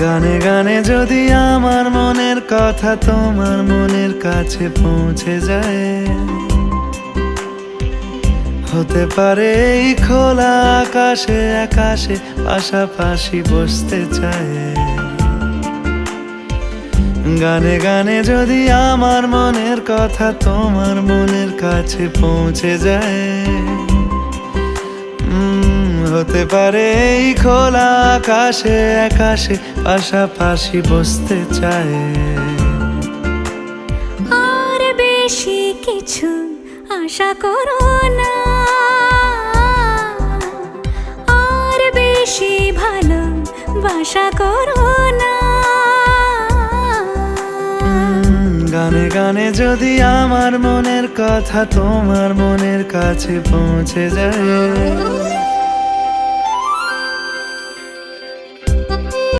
গানে গানে যদি আমার মনের কথা তোমার মনের কাছে পৌঁছে যায়, হতে পারে এই খোলা আকাশে আকাশে পাশাপাশি বসতে চায়। গানে গানে যদি আমার মনের কথা তোমার মনের কাছে পৌঁছে যায়, হতে পারে এই খোলা আকাশে আকাশে পাশাপাশি বসতে চায়। আর বেশি কিছু আশা করো না, আর বেশি ভালোবাসা করো না। গানে গানে যদি আমার মনের কথা তোমার মনের কাছে পৌঁছে যায়,